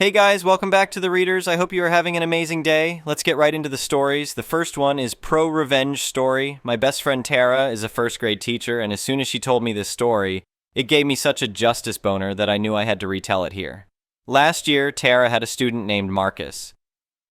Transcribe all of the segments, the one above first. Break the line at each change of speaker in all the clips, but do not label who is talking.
Hey guys, welcome back to the Readers. I hope you are having an amazing day. Let's get right into the stories. The first one is Pro Revenge Story. My best friend Tara is a first grade teacher, and as soon as she told me this story, it gave me such a justice boner that I knew I had to retell it here. Last year, Tara had a student named Marcus.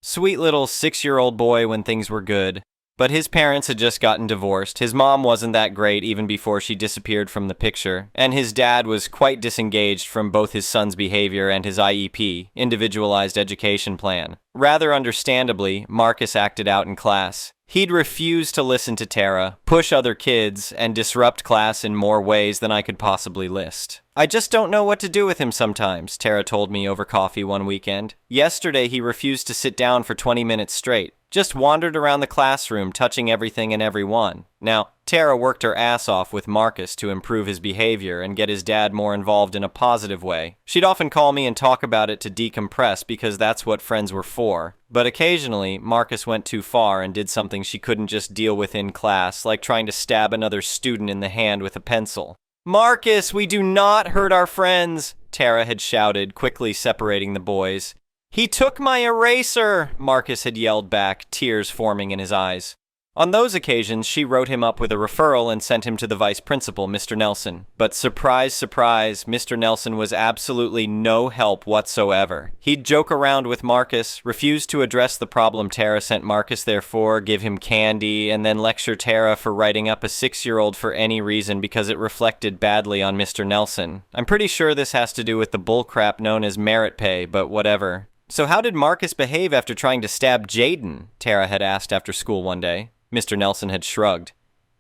Sweet little 6-year-old boy when things were good. But his parents had just gotten divorced, his mom wasn't that great even before she disappeared from the picture, and his dad was quite disengaged from both his son's behavior and his IEP, Individualized Education Plan. Rather understandably, Marcus acted out in class. He'd refuse to listen to Tara, push other kids, and disrupt class in more ways than I could possibly list. I just don't know what to do with him sometimes, Tara told me over coffee one weekend. Yesterday he refused to sit down for 20 minutes straight. Just wandered around the classroom, touching everything and everyone. Now, Tara worked her ass off with Marcus to improve his behavior and get his dad more involved in a positive way. She'd often call me and talk about it to decompress because that's what friends were for. But occasionally, Marcus went too far and did something she couldn't just deal with in class, like trying to stab another student in the hand with a pencil. "Marcus, we do not hurt our friends," Tara had shouted, quickly separating the boys. "He took my eraser," Marcus had yelled back, tears forming in his eyes. On those occasions, she wrote him up with a referral and sent him to the vice principal, Mr. Nelson. But surprise, surprise, Mr. Nelson was absolutely no help whatsoever. He'd joke around with Marcus, refuse to address the problem Tara sent Marcus there for, give him candy, and then lecture Tara for writing up a 6-year-old for any reason because it reflected badly on Mr. Nelson. I'm pretty sure this has to do with the bullcrap known as merit pay, but whatever. "So how did Marcus behave after trying to stab Jaden?" Tara had asked after school one day. Mr. Nelson had shrugged.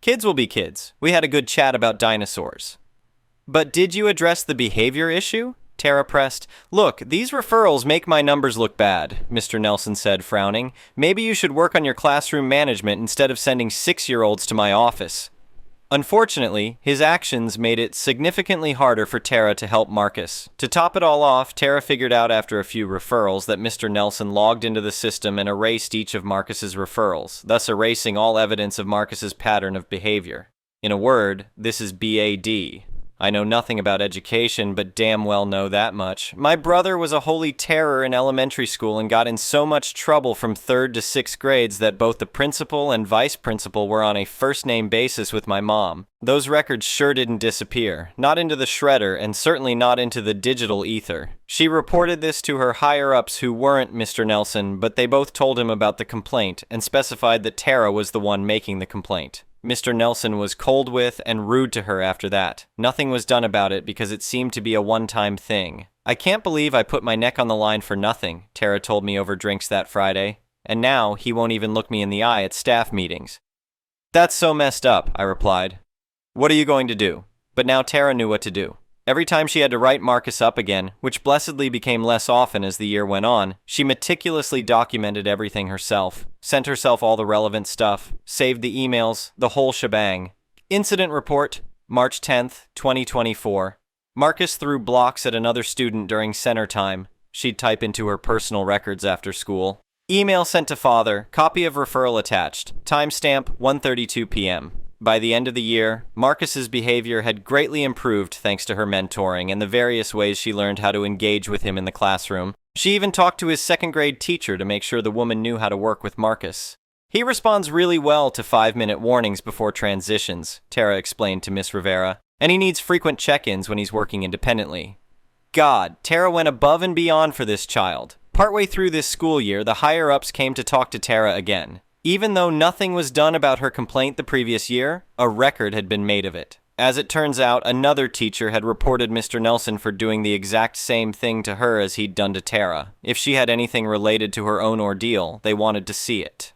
"Kids will be kids. We had a good chat about dinosaurs." "But did you address the behavior issue?" Tara pressed. "Look, these referrals make my numbers look bad," Mr. Nelson said, frowning. "Maybe you should work on your classroom management instead of sending 6-year-olds to my office." Unfortunately, his actions made it significantly harder for Tara to help Marcus. To top it all off, Tara figured out after a few referrals that Mr. Nelson logged into the system and erased each of Marcus's referrals, thus erasing all evidence of Marcus's pattern of behavior. In a word, this is BAD. I know nothing about education, but damn well know that much. My brother was a holy terror in elementary school and got in so much trouble from 3rd to 6th grades that both the principal and vice principal were on a first-name basis with my mom. Those records sure didn't disappear, not into the shredder and certainly not into the digital ether. She reported this to her higher-ups who weren't Mr. Nelson, but they both told him about the complaint and specified that Tara was the one making the complaint. Mr. Nelson was cold with and rude to her after that. Nothing was done about it because it seemed to be a one-time thing. "I can't believe I put my neck on the line for nothing," Tara told me over drinks that Friday. "And now he won't even look me in the eye at staff meetings." "That's so messed up," I replied. "What are you going to do?" But now Tara knew what to do. Every time she had to write Marcus up again, which blessedly became less often as the year went on, she meticulously documented everything herself, sent herself all the relevant stuff, saved the emails, the whole shebang. Incident report, March 10th, 2024. Marcus threw blocks at another student during center time. She'd type into her personal records after school. Email sent to father, copy of referral attached, timestamp 1:32 p.m. By the end of the year, Marcus's behavior had greatly improved thanks to her mentoring and the various ways she learned how to engage with him in the classroom. She even talked to his 2nd grade teacher to make sure the woman knew how to work with Marcus. "He responds really well to 5-minute warnings before transitions," Tara explained to Miss Rivera, "and he needs frequent check-ins when he's working independently." God, Tara went above and beyond for this child. Partway through this school year, the higher-ups came to talk to Tara again. Even though nothing was done about her complaint the previous year, a record had been made of it. As it turns out, another teacher had reported Mr. Nelson for doing the exact same thing to her as he'd done to Tara. If she had anything related to her own ordeal, they wanted to see it.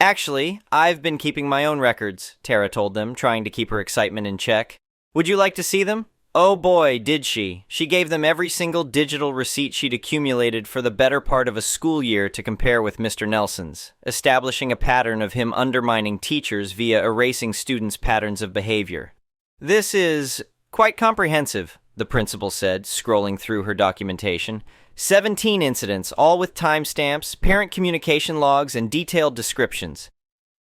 "Actually, I've been keeping my own records," Tara told them, trying to keep her excitement in check. "Would you like to see them?" Oh boy, did she. She gave them every single digital receipt she'd accumulated for the better part of a school year to compare with Mr. Nelson's, establishing a pattern of him undermining teachers via erasing students' patterns of behavior. "This is quite comprehensive," the principal said, scrolling through her documentation. 17 incidents, all with timestamps, parent communication logs, and detailed descriptions.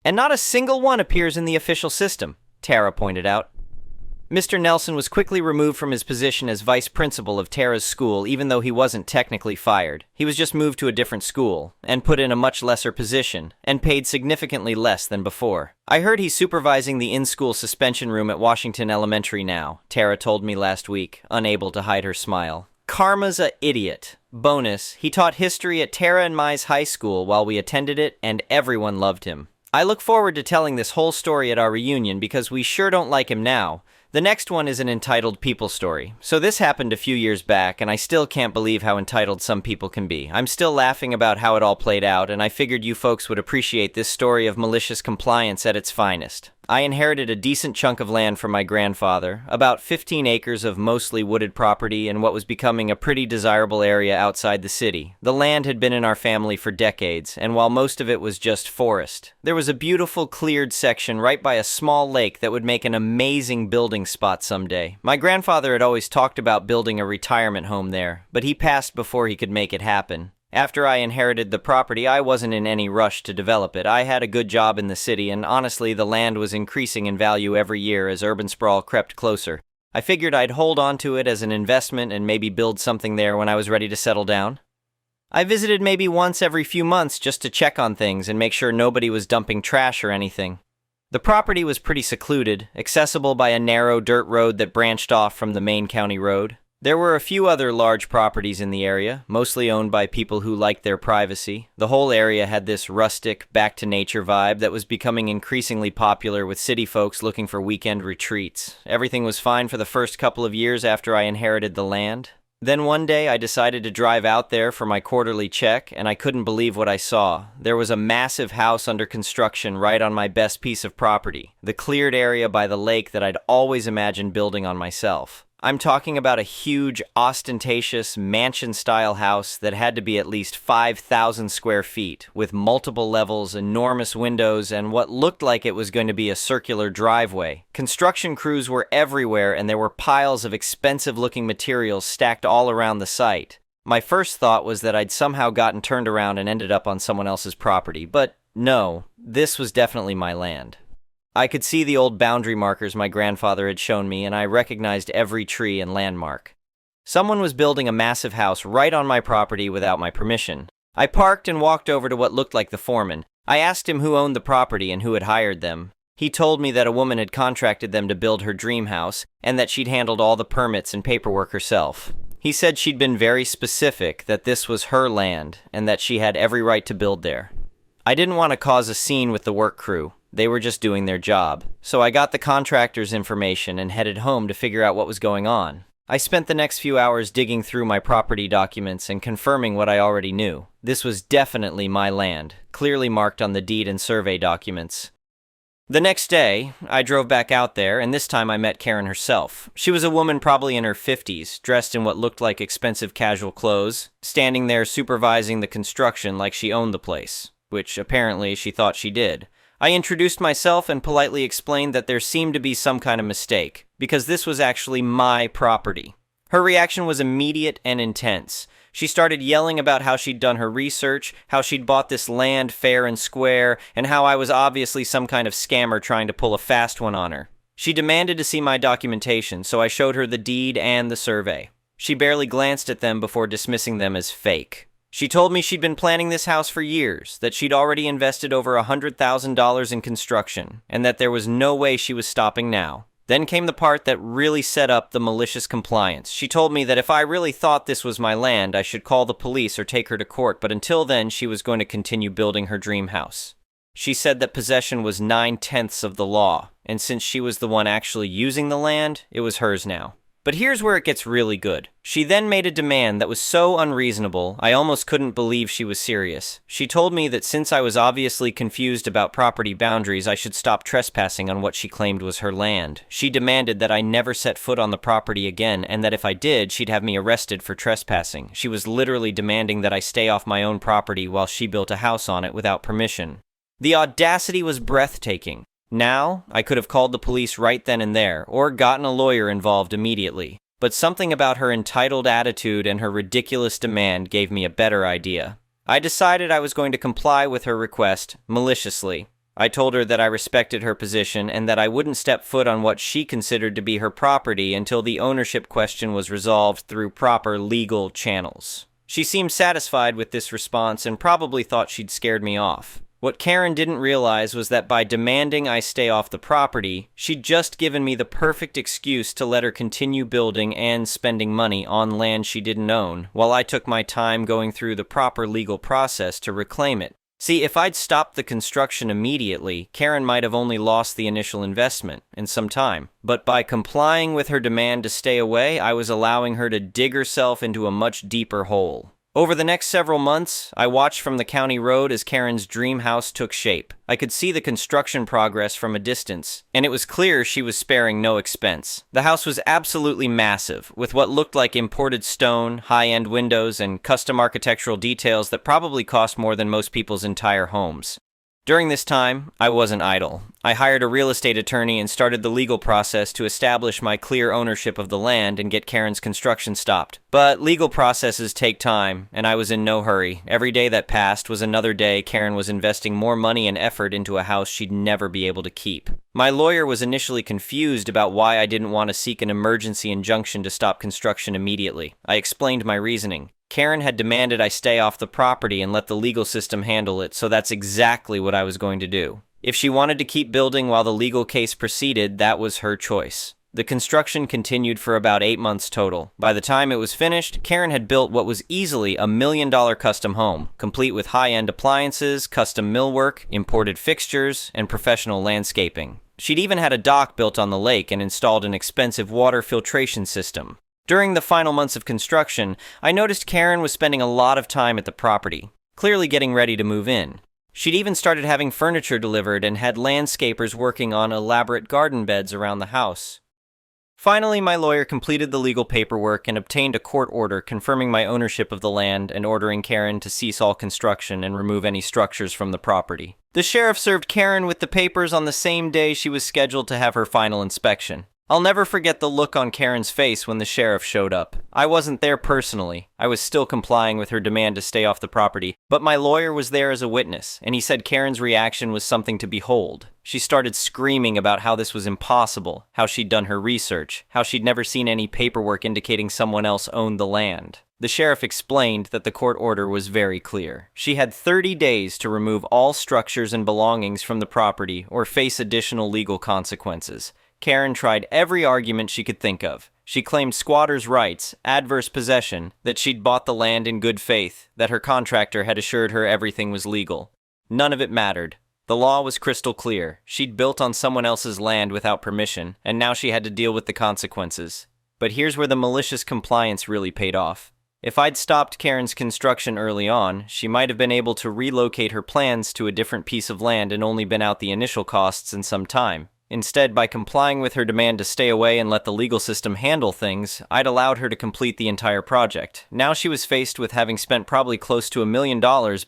"And not a single one appears in the official system," Tara pointed out. Mr. Nelson was quickly removed from his position as vice principal of Tara's school, even though he wasn't technically fired. He was just moved to a different school, and put in a much lesser position, and paid significantly less than before. I heard he's supervising the in-school suspension room at Washington Elementary now, Tara told me last week, unable to hide her smile. Karma's a idiot. Bonus, he taught history at Tara and Mai's high school while we attended it, and everyone loved him. I look forward to telling this whole story at our reunion because we sure don't like him now. The next one is an entitled people story. So this happened a few years back, and I still can't believe how entitled some people can be. I'm still laughing about how it all played out, and I figured you folks would appreciate this story of malicious compliance at its finest. I inherited a decent chunk of land from my grandfather, about 15 acres of mostly wooded property in what was becoming a pretty desirable area outside the city. The land had been in our family for decades, and while most of it was just forest, there was a beautiful cleared section right by a small lake that would make an amazing building spot someday. My grandfather had always talked about building a retirement home there, but he passed before he could make it happen. After I inherited the property, I wasn't in any rush to develop it. I had a good job in the city, and honestly, the land was increasing in value every year as urban sprawl crept closer. I figured I'd hold on to it as an investment and maybe build something there when I was ready to settle down. I visited maybe once every few months just to check on things and make sure nobody was dumping trash or anything. The property was pretty secluded, accessible by a narrow dirt road that branched off from the main county road. There were a few other large properties in the area, mostly owned by people who liked their privacy. The whole area had this rustic, back-to-nature vibe that was becoming increasingly popular with city folks looking for weekend retreats. Everything was fine for the first couple of years after I inherited the land. Then one day I decided to drive out there for my quarterly check, and I couldn't believe what I saw. There was a massive house under construction right on my best piece of property, the cleared area by the lake that I'd always imagined building on myself. I'm talking about a huge, ostentatious, mansion-style house that had to be at least 5,000 square feet, with multiple levels, enormous windows, and what looked like it was going to be a circular driveway. Construction crews were everywhere, and there were piles of expensive-looking materials stacked all around the site. My first thought was that I'd somehow gotten turned around and ended up on someone else's property, but no, this was definitely my land. I could see the old boundary markers my grandfather had shown me, and I recognized every tree and landmark. Someone was building a massive house right on my property without my permission. I parked and walked over to what looked like the foreman. I asked him who owned the property and who had hired them. He told me that a woman had contracted them to build her dream house, and that she'd handled all the permits and paperwork herself. He said she'd been very specific that this was her land, and that she had every right to build there. I didn't want to cause a scene with the work crew. They were just doing their job. So I got the contractor's information and headed home to figure out what was going on. I spent the next few hours digging through my property documents and confirming what I already knew. This was definitely my land, clearly marked on the deed and survey documents. The next day, I drove back out there, and this time I met Karen herself. She was a woman probably in her 50s, dressed in what looked like expensive casual clothes, standing there supervising the construction like she owned the place, which apparently she thought she did. I introduced myself and politely explained that there seemed to be some kind of mistake, because this was actually my property. Her reaction was immediate and intense. She started yelling about how she'd done her research, how she'd bought this land fair and square, and how I was obviously some kind of scammer trying to pull a fast one on her. She demanded to see my documentation, so I showed her the deed and the survey. She barely glanced at them before dismissing them as fake. She told me she'd been planning this house for years, that she'd already invested over $100,000 in construction, and that there was no way she was stopping now. Then came the part that really set up the malicious compliance. She told me that if I really thought this was my land, I should call the police or take her to court, but until then, she was going to continue building her dream house. She said that possession was 9/10 of the law, and since she was the one actually using the land, it was hers now. But here's where it gets really good. She then made a demand that was so unreasonable, I almost couldn't believe she was serious. She told me that since I was obviously confused about property boundaries, I should stop trespassing on what she claimed was her land. She demanded that I never set foot on the property again, and that if I did, she'd have me arrested for trespassing. She was literally demanding that I stay off my own property while she built a house on it without permission. The audacity was breathtaking. Now, I could have called the police right then and there, or gotten a lawyer involved immediately. But something about her entitled attitude and her ridiculous demand gave me a better idea. I decided I was going to comply with her request, maliciously. I told her that I respected her position and that I wouldn't step foot on what she considered to be her property until the ownership question was resolved through proper legal channels. She seemed satisfied with this response and probably thought she'd scared me off. What Karen didn't realize was that by demanding I stay off the property, she'd just given me the perfect excuse to let her continue building and spending money on land she didn't own, while I took my time going through the proper legal process to reclaim it. See, if I'd stopped the construction immediately, Karen might have only lost the initial investment and some time. But by complying with her demand to stay away, I was allowing her to dig herself into a much deeper hole. Over the next several months, I watched from the county road as Karen's dream house took shape. I could see the construction progress from a distance, and it was clear she was sparing no expense. The house was absolutely massive, with what looked like imported stone, high-end windows, and custom architectural details that probably cost more than most people's entire homes. During this time, I wasn't idle. I hired a real estate attorney and started the legal process to establish my clear ownership of the land and get Karen's construction stopped. But legal processes take time, and I was in no hurry. Every day that passed was another day Karen was investing more money and effort into a house she'd never be able to keep. My lawyer was initially confused about why I didn't want to seek an emergency injunction to stop construction immediately. I explained my reasoning. Karen had demanded I stay off the property and let the legal system handle it, so that's exactly what I was going to do. If she wanted to keep building while the legal case proceeded, that was her choice. The construction continued for about 8 months total. By the time it was finished, Karen had built what was easily a $1 million custom home, complete with high-end appliances, custom millwork, imported fixtures, and professional landscaping. She'd even had a dock built on the lake and installed an expensive water filtration system. During the final months of construction, I noticed Karen was spending a lot of time at the property, clearly getting ready to move in. She'd even started having furniture delivered and had landscapers working on elaborate garden beds around the house. Finally, my lawyer completed the legal paperwork and obtained a court order confirming my ownership of the land and ordering Karen to cease all construction and remove any structures from the property. The sheriff served Karen with the papers on the same day she was scheduled to have her final inspection. I'll never forget the look on Karen's face when the sheriff showed up. I wasn't there personally. I was still complying with her demand to stay off the property, but my lawyer was there as a witness, and he said Karen's reaction was something to behold. She started screaming about how this was impossible, how she'd done her research, how she'd never seen any paperwork indicating someone else owned the land. The sheriff explained that the court order was very clear. She had 30 days to remove all structures and belongings from the property or face additional legal consequences. Karen tried every argument she could think of. She claimed squatters' rights, adverse possession, that she'd bought the land in good faith, that her contractor had assured her everything was legal. None of it mattered. The law was crystal clear. She'd built on someone else's land without permission, and now she had to deal with the consequences. But here's where the malicious compliance really paid off. If I'd stopped Karen's construction early on, she might have been able to relocate her plans to a different piece of land and only been out the initial costs in some time. Instead, by complying with her demand to stay away and let the legal system handle things, I'd allowed her to complete the entire project. Now she was faced with having spent probably close to $1 million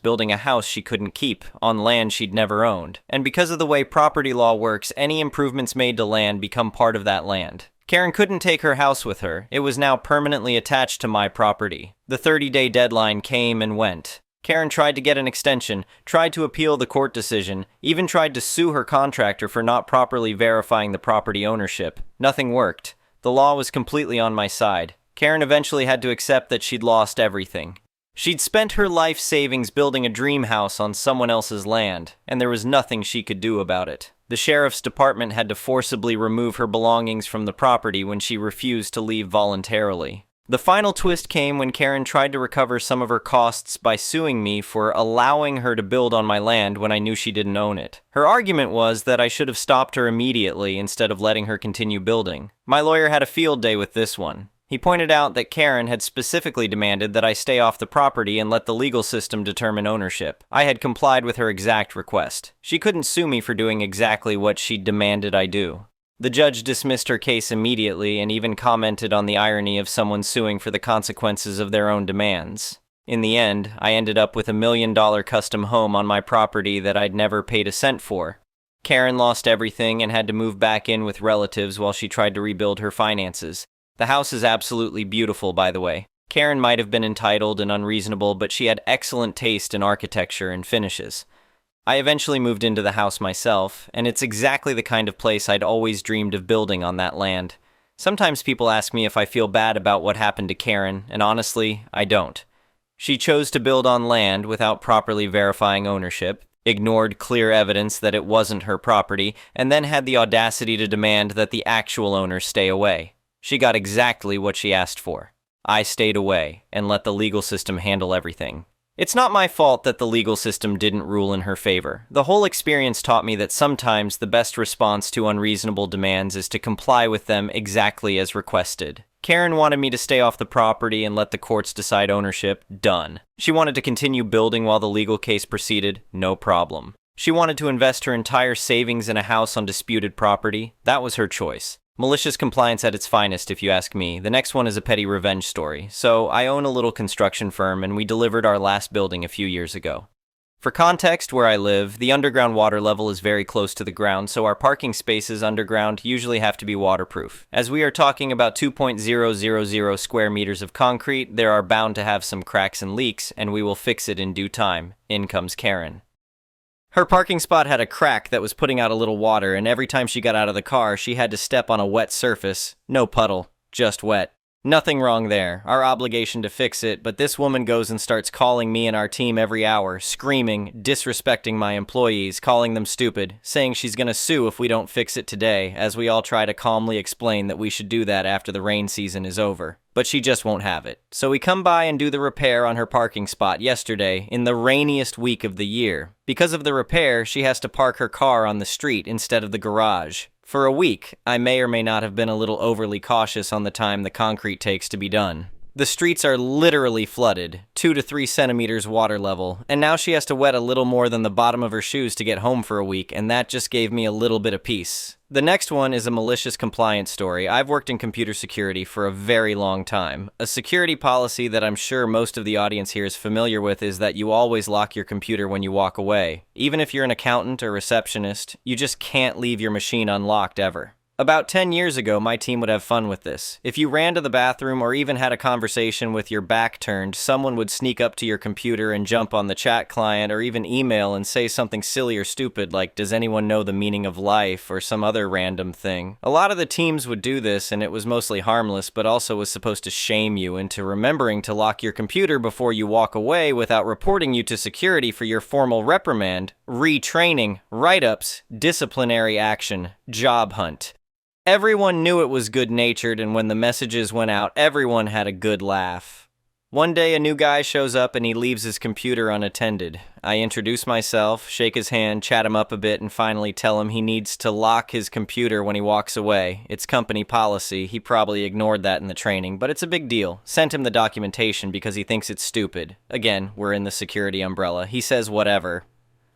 building a house she couldn't keep, on land she'd never owned. And because of the way property law works, any improvements made to land become part of that land. Karen couldn't take her house with her. It was now permanently attached to my property. The 30-day deadline came and went. Karen tried to get an extension, tried to appeal the court decision, even tried to sue her contractor for not properly verifying the property ownership. Nothing worked. The law was completely on my side. Karen eventually had to accept that she'd lost everything. She'd spent her life savings building a dream house on someone else's land, and there was nothing she could do about it. The sheriff's department had to forcibly remove her belongings from the property when she refused to leave voluntarily. The final twist came when Karen tried to recover some of her costs by suing me for allowing her to build on my land when I knew she didn't own it. Her argument was that I should have stopped her immediately instead of letting her continue building. My lawyer had a field day with this one. He pointed out that Karen had specifically demanded that I stay off the property and let the legal system determine ownership. I had complied with her exact request. She couldn't sue me for doing exactly what she demanded I do. The judge dismissed her case immediately and even commented on the irony of someone suing for the consequences of their own demands. In the end, I ended up with $1 million custom home on my property that I'd never paid a cent for. Karen lost everything and had to move back in with relatives while she tried to rebuild her finances. The house is absolutely beautiful, by the way. Karen might have been entitled and unreasonable, but she had excellent taste in architecture and finishes. I eventually moved into the house myself, and it's exactly the kind of place I'd always dreamed of building on that land. Sometimes people ask me if I feel bad about what happened to Karen, and honestly, I don't. She chose to build on land without properly verifying ownership, ignored clear evidence that it wasn't her property, and then had the audacity to demand that the actual owner stay away. She got exactly what she asked for. I stayed away and let the legal system handle everything. It's not my fault that the legal system didn't rule in her favor. The whole experience taught me that sometimes the best response to unreasonable demands is to comply with them exactly as requested. Karen wanted me to stay off the property and let the courts decide ownership. Done. She wanted to continue building while the legal case proceeded. No problem. She wanted to invest her entire savings in a house on disputed property. That was her choice. Malicious compliance at its finest, if you ask me. The next one is a petty revenge story. So, I own a little construction firm, and we delivered our last building a few years ago. For context, where I live, the underground water level is very close to the ground, so our parking spaces underground usually have to be waterproof. As we are talking about 2.000 square meters of concrete, there are bound to have some cracks and leaks, and we will fix it in due time. In comes Karen. Her parking spot had a crack that was putting out a little water, and every time she got out of the car, she had to step on a wet surface. No puddle, just wet. Nothing wrong there, our obligation to fix it, but this woman goes and starts calling me and our team every hour, screaming, disrespecting my employees, calling them stupid, saying she's gonna sue if we don't fix it today, as we all try to calmly explain that we should do that after the rain season is over. But she just won't have it. So we come by and do the repair on her parking spot yesterday, in the rainiest week of the year. Because of the repair, she has to park her car on the street instead of the garage. For a week, I may or may not have been a little overly cautious on the time the concrete takes to be done. The streets are literally flooded, 2 to 3 centimeters water level, and now she has to wet a little more than the bottom of her shoes to get home for a week, and that just gave me a little bit of peace. The next one is a malicious compliance story. I've worked in computer security for a very long time. A security policy that I'm sure most of the audience here is familiar with is that you always lock your computer when you walk away. Even if you're an accountant or receptionist, you just can't leave your machine unlocked ever. About 10 years ago, my team would have fun with this. If you ran to the bathroom or even had a conversation with your back turned, someone would sneak up to your computer and jump on the chat client or even email and say something silly or stupid like, "Does anyone know the meaning of life?" or some other random thing. A lot of the teams would do this, and it was mostly harmless, but also was supposed to shame you into remembering to lock your computer before you walk away without reporting you to security for your formal reprimand, retraining, write-ups, disciplinary action, job hunt. Everyone knew it was good-natured, and when the messages went out, everyone had a good laugh. One day, a new guy shows up and he leaves his computer unattended. I introduce myself, shake his hand, chat him up a bit, and finally tell him he needs to lock his computer when he walks away. It's company policy. He probably ignored that in the training, but it's a big deal. Sent him the documentation because he thinks it's stupid. Again, we're in the security umbrella. He says whatever.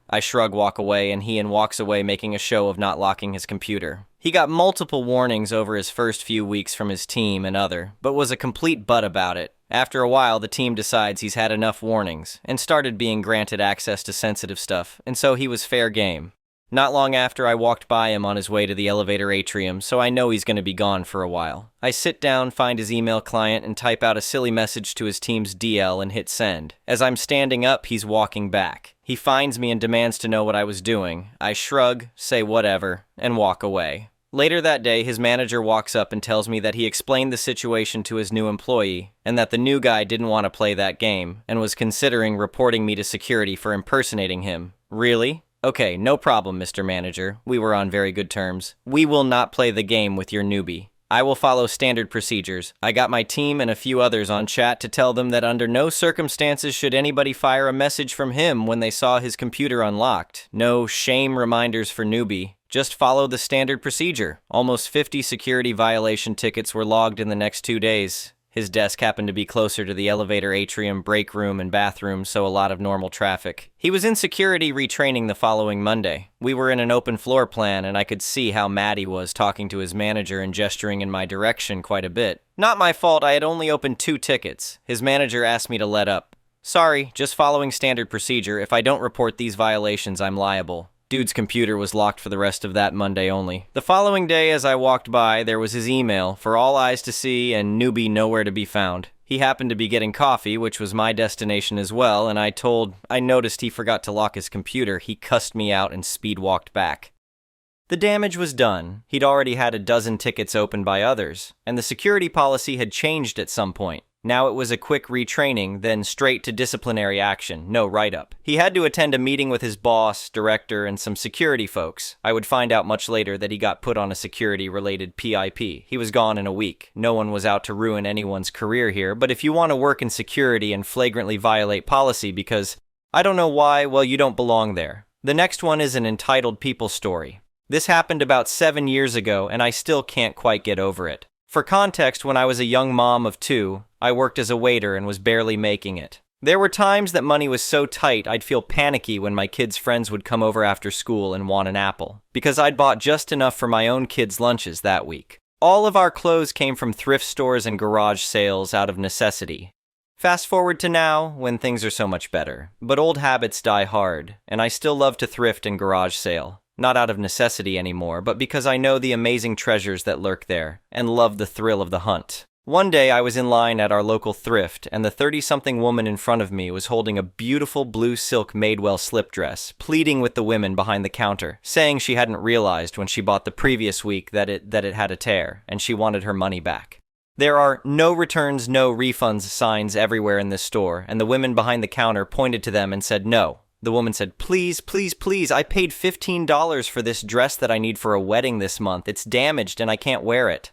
I shrug, walk away, and he walks away making a show of not locking his computer. He got multiple warnings over his first few weeks from his team and other, but was a complete butt about it. After a while, the team decides he's had enough warnings, and started being granted access to sensitive stuff, and so he was fair game. Not long after, I walked by him on his way to the elevator atrium, so I know he's going to be gone for a while. I sit down, find his email client, and type out a silly message to his team's DL and hit send. As I'm standing up, he's walking back. He finds me and demands to know what I was doing. I shrug, say whatever, and walk away. Later that day, his manager walks up and tells me that he explained the situation to his new employee, and that the new guy didn't want to play that game, and was considering reporting me to security for impersonating him. Really? Okay, no problem, Mr. Manager. We were on very good terms. We will not play the game with your newbie. I will follow standard procedures. I got my team and a few others on chat to tell them that under no circumstances should anybody fire a message from him when they saw his computer unlocked. No shame reminders for newbie. Just follow the standard procedure. Almost 50 security violation tickets were logged in the next 2 days. His desk happened to be closer to the elevator atrium, break room, and bathroom, so a lot of normal traffic. He was in security retraining the following Monday. We were in an open floor plan, and I could see how mad he was, talking to his manager and gesturing in my direction quite a bit. Not my fault, I had only opened 2 tickets. His manager asked me to let up. Sorry, just following standard procedure. If I don't report these violations, I'm liable. Dude's computer was locked for the rest of that Monday only. The following day, as I walked by, there was his email, for all eyes to see, and newbie nowhere to be found. He happened to be getting coffee, which was my destination as well, and I noticed he forgot to lock his computer. He cussed me out and speed walked back. The damage was done. He'd already had a dozen tickets opened by others, and the security policy had changed at some point. Now it was a quick retraining, then straight to disciplinary action, no write-up. He had to attend a meeting with his boss, director, and some security folks. I would find out much later that he got put on a security-related PIP. He was gone in a week. No one was out to ruin anyone's career here, but if you want to work in security and flagrantly violate policy because, I don't know why, well, you don't belong there. The next one is an entitled people story. This happened about 7 years ago, and I still can't quite get over it. For context, when I was a young mom of 2, I worked as a waiter and was barely making it. There were times that money was so tight I'd feel panicky when my kids' friends would come over after school and want an apple, because I'd bought just enough for my own kids' lunches that week. All of our clothes came from thrift stores and garage sales out of necessity. Fast forward to now, when things are so much better. But old habits die hard, and I still love to thrift and garage sale. Not out of necessity anymore, but because I know the amazing treasures that lurk there, and love the thrill of the hunt. One day I was in line at our local thrift, and the 30-something woman in front of me was holding a beautiful blue silk Madewell slip dress, pleading with the women behind the counter, saying she hadn't realized when she bought the previous week that it had a tear, and she wanted her money back. There are no returns, no refunds signs everywhere in this store, and the women behind the counter pointed to them and said no. The woman said, "Please, please, please, I paid $15 for this dress that I need for a wedding this month. It's damaged and I can't wear it."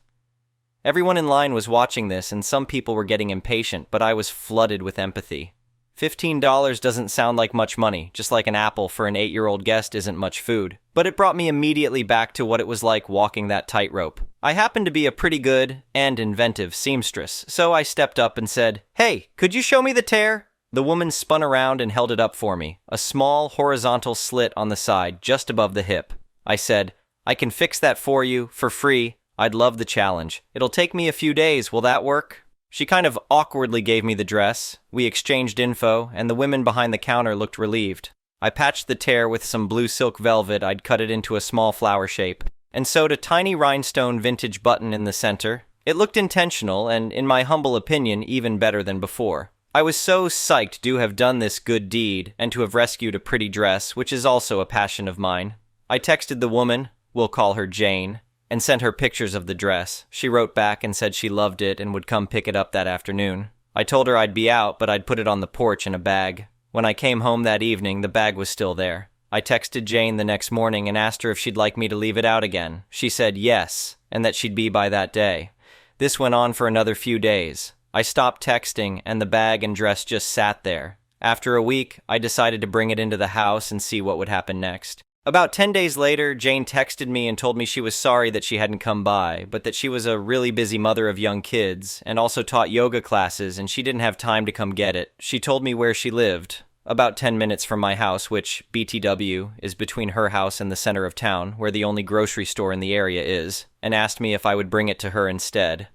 Everyone in line was watching this and some people were getting impatient, but I was flooded with empathy. $15 doesn't sound like much money, just like an apple for an 8-year-old guest isn't much food. But it brought me immediately back to what it was like walking that tightrope. I happen to be a pretty good and inventive seamstress, so I stepped up and said, "Hey, could you show me the tear?" The woman spun around and held it up for me, a small horizontal slit on the side just above the hip. I said, "I can fix that for you, for free. I'd love the challenge. It'll take me a few days. Will that work?" She kind of awkwardly gave me the dress. We exchanged info, and the women behind the counter looked relieved. I patched the tear with some blue silk velvet. I'd cut it into a small flower shape, and sewed a tiny rhinestone vintage button in the center. It looked intentional, and in my humble opinion, even better than before. I was so psyched to have done this good deed, and to have rescued a pretty dress, which is also a passion of mine. I texted the woman, we'll call her Jane, and sent her pictures of the dress. She wrote back and said she loved it and would come pick it up that afternoon. I told her I'd be out, but I'd put it on the porch in a bag. When I came home that evening, the bag was still there. I texted Jane the next morning and asked her if she'd like me to leave it out again. She said yes, and that she'd be by that day. This went on for another few days. I stopped texting, and the bag and dress just sat there. After a week, I decided to bring it into the house and see what would happen next. About 10 days later, Jane texted me and told me she was sorry that she hadn't come by, but that she was a really busy mother of young kids, and also taught yoga classes, and she didn't have time to come get it. She told me where she lived, about 10 minutes from my house, which, BTW, is between her house and the center of town, where the only grocery store in the area is, and asked me if I would bring it to her instead.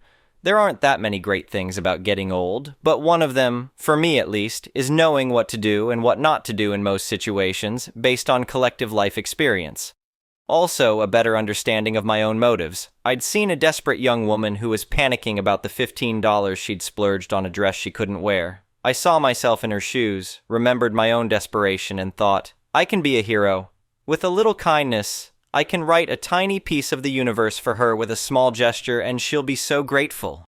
There aren't that many great things about getting old, but one of them, for me at least, is knowing what to do and what not to do in most situations based on collective life experience. Also, a better understanding of my own motives. I'd seen a desperate young woman who was panicking about the $15 she'd splurged on a dress she couldn't wear. I saw myself in her shoes, remembered my own desperation, and thought, I can be a hero. With a little kindness, I can write a tiny piece of the universe for her with a small gesture, and she'll be so grateful.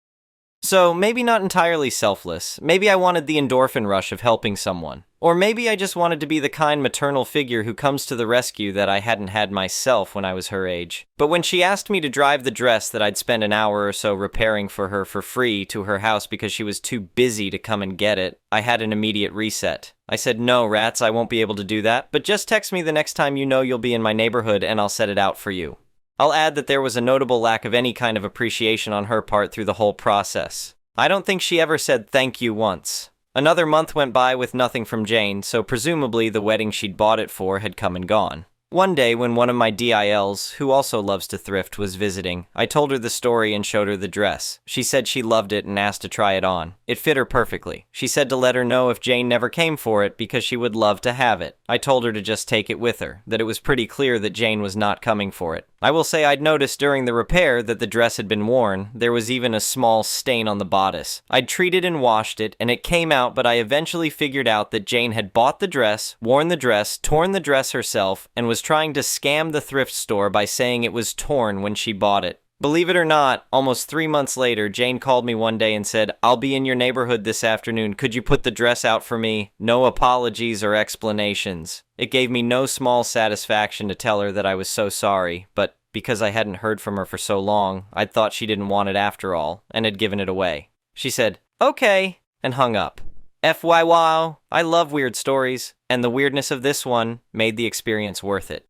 So, maybe not entirely selfless. Maybe I wanted the endorphin rush of helping someone. Or maybe I just wanted to be the kind maternal figure who comes to the rescue that I hadn't had myself when I was her age. But when she asked me to drive the dress that I'd spend an hour or so repairing for her for free to her house because she was too busy to come and get it, I had an immediate reset. I said, "No, Rats, I won't be able to do that, but just text me the next time you know you'll be in my neighborhood and I'll set it out for you." I'll add that there was a notable lack of any kind of appreciation on her part through the whole process. I don't think she ever said thank you once. Another month went by with nothing from Jane, so presumably the wedding she'd bought it for had come and gone. One day, when one of my DILs, who also loves to thrift, was visiting, I told her the story and showed her the dress. She said she loved it and asked to try it on. It fit her perfectly. She said to let her know if Jane never came for it because she would love to have it. I told her to just take it with her, that it was pretty clear that Jane was not coming for it. I will say I'd noticed during the repair that the dress had been worn. There was even a small stain on the bodice. I'd treated and washed it, and it came out, but I eventually figured out that Jane had bought the dress, worn the dress, torn the dress herself, and was trying to scam the thrift store by saying it was torn when she bought it. Believe it or not, almost 3 months later, Jane called me one day and said, "I'll be in your neighborhood this afternoon. Could you put the dress out for me?" No apologies or explanations. It gave me no small satisfaction to tell her that I was so sorry, but because I hadn't heard from her for so long, I'd thought she didn't want it after all, and had given it away. She said, "Okay," and hung up. FYI, I love weird stories, and the weirdness of this one made the experience worth it.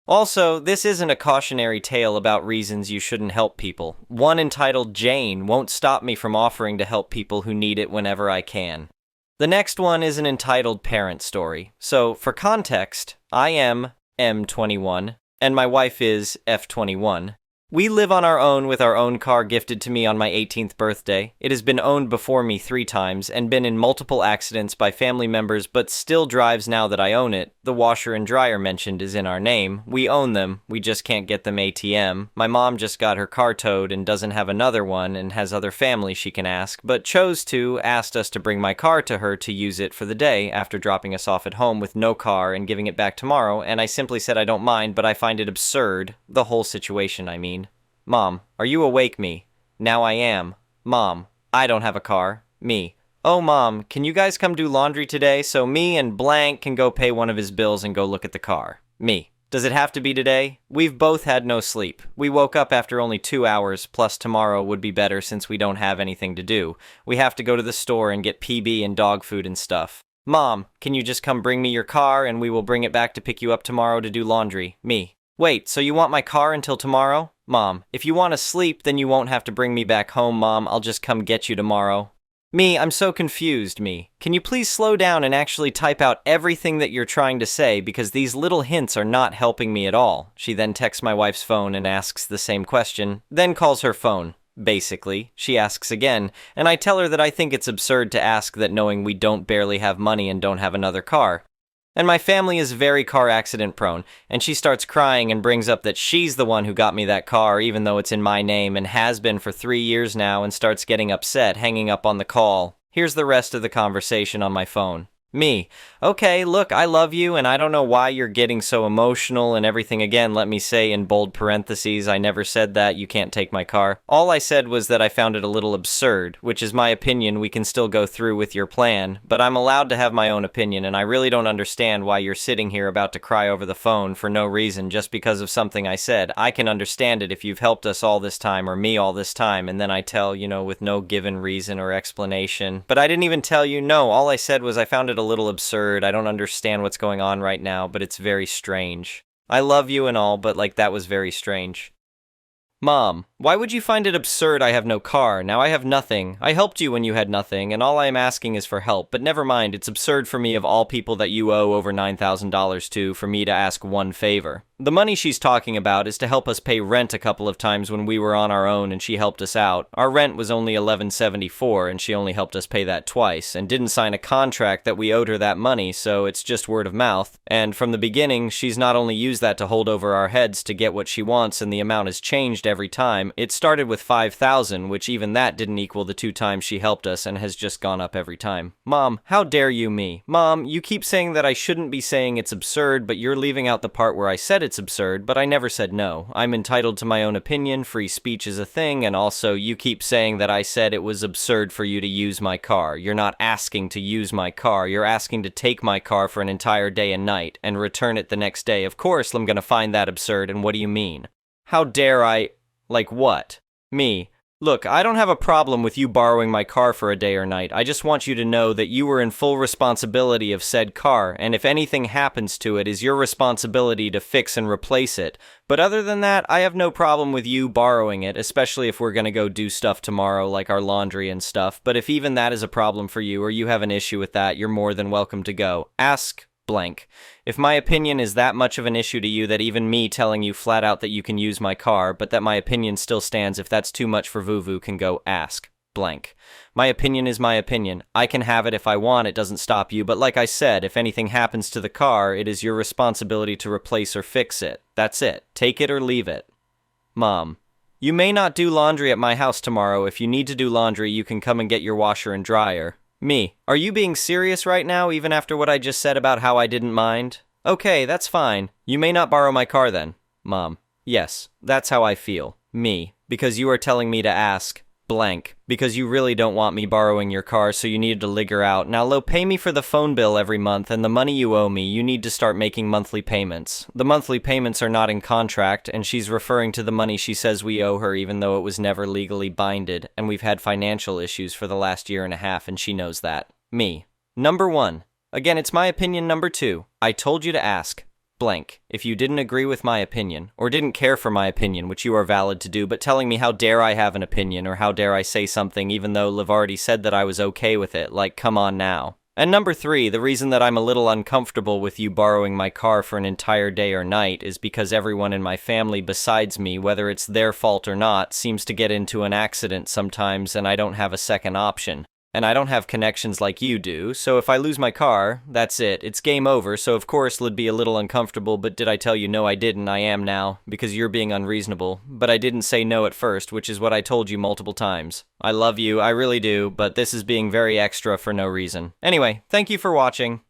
Also, this isn't a cautionary tale about reasons you shouldn't help people. One entitled Jane won't stop me from offering to help people who need it whenever I can. The next one is an entitled parent story. So, for context, I am M21, and my wife is F21. We live on our own with our own car gifted to me on my 18th birthday. It has been owned before me 3 times and been in multiple accidents by family members, but still drives now that I own it. The washer and dryer mentioned is in our name. We own them, we just can't get them ATM. My mom just got her car towed and doesn't have another one and has other family she can ask, but asked us to bring my car to her to use it for the day after dropping us off at home with no car and giving it back tomorrow, and I simply said I don't mind, but I find it absurd. The whole situation, I mean. Mom, are you awake, me? Now I am. Mom, I don't have a car. Me. Oh, Mom, can you guys come do laundry today so me and blank can go pay one of his bills and go look at the car? Me. Does it have to be today? We've both had no sleep. We woke up after only 2 hours, plus tomorrow would be better since we don't have anything to do. We have to go to the store and get PB and dog food and stuff. Mom, can you just come bring me your car and we will bring it back to pick you up tomorrow to do laundry? Me. Wait, so you want my car until tomorrow? Mom, if you want to sleep, then you won't have to bring me back home, Mom. I'll just come get you tomorrow. Me, I'm so confused, me. Can you please slow down and actually type out everything that you're trying to say, because these little hints are not helping me at all. She then texts my wife's phone and asks the same question, then calls her phone. Basically, she asks again, and I tell her that I think it's absurd to ask that knowing we don't barely have money and don't have another car. And my family is very car accident prone, and she starts crying and brings up that she's the one who got me that car even though it's in my name and has been for 3 years now, and starts getting upset, hanging up on the call. Here's the rest of the conversation on my phone. Me. Okay, look, I love you, and I don't know why you're getting so emotional and everything. Again, let me say in bold parentheses, I never said that, you can't take my car. All I said was that I found it a little absurd, which is my opinion. We can still go through with your plan, but I'm allowed to have my own opinion, and I really don't understand why you're sitting here about to cry over the phone for no reason just because of something I said. I can understand it if you've helped us all this time or me all this time, and then I tell, with no given reason or explanation. But I didn't even tell you, no, all I said was I found it a little absurd. I don't understand what's going on right now, but it's very strange. I love you and all, but that was very strange. Mom, why would you find it absurd I have no car? Now I have nothing. I helped you when you had nothing, and all I am asking is for help. But never mind, it's absurd for me of all people that you owe over $9,000 to for me to ask one favor. The money she's talking about is to help us pay rent a couple of times when we were on our own and she helped us out. Our rent was only $11.74 and she only helped us pay that twice and didn't sign a contract that we owed her that money, so it's just word of mouth. And from the beginning, she's not only used that to hold over our heads to get what she wants, and the amount has changed every time. It started with $5,000, which even that didn't equal the 2 times she helped us, and has just gone up every time. Mom, how dare you me? Mom, you keep saying that I shouldn't be saying it's absurd, but you're leaving out the part where I said it's absurd, but I never said no. I'm entitled to my own opinion, free speech is a thing, and also you keep saying that I said it was absurd for you to use my car. You're not asking to use my car, you're asking to take my car for an entire day and night, and return it the next day. Of course I'm gonna find that absurd, and what do you mean? How dare I? Like what? Me. Look, I don't have a problem with you borrowing my car for a day or night. I just want you to know that you were in full responsibility of said car, and if anything happens to it, is your responsibility to fix and replace it. But other than that, I have no problem with you borrowing it, especially if we're gonna go do stuff tomorrow, like our laundry and stuff. But if even that is a problem for you, or you have an issue with that, you're more than welcome to go. Ask blank. If my opinion is that much of an issue to you that even me telling you flat out that you can use my car, but that my opinion still stands, if that's too much for Vuvu, can go ask blank. My opinion is my opinion. I can have it if I want, it doesn't stop you, but like I said, if anything happens to the car, it is your responsibility to replace or fix it. That's it. Take it or leave it. Mom. You may not do laundry at my house tomorrow. If you need to do laundry, you can come and get your washer and dryer. Me. Are you being serious right now, even after what I just said about how I didn't mind? Okay, that's fine. You may not borrow my car then. Mom. Yes, that's how I feel. Me. Because you are telling me to ask blank. Because you really don't want me borrowing your car, so you needed to ligger out. Now, Lo, pay me for the phone bill every month, and the money you owe me, you need to start making monthly payments. The monthly payments are not in contract, and she's referring to the money she says we owe her, even though it was never legally binded, and we've had financial issues for the last year and a half, and she knows that. Me. Number 1. Again, it's my opinion. Number 2. I told you to ask blank. If you didn't agree with my opinion, or didn't care for my opinion, which you are valid to do, but telling me how dare I have an opinion, or how dare I say something even though Liv already said that I was okay with it, like, come on now. And number 3, the reason that I'm a little uncomfortable with you borrowing my car for an entire day or night is because everyone in my family besides me, whether it's their fault or not, seems to get into an accident sometimes, and I don't have a second option. And I don't have connections like you do, so if I lose my car, that's it. It's game over, so of course it'd be a little uncomfortable, but did I tell you no I didn't? I am now, because you're being unreasonable. But I didn't say no at first, which is what I told you multiple times. I love you, I really do, but this is being very extra for no reason. Anyway, thank you for watching.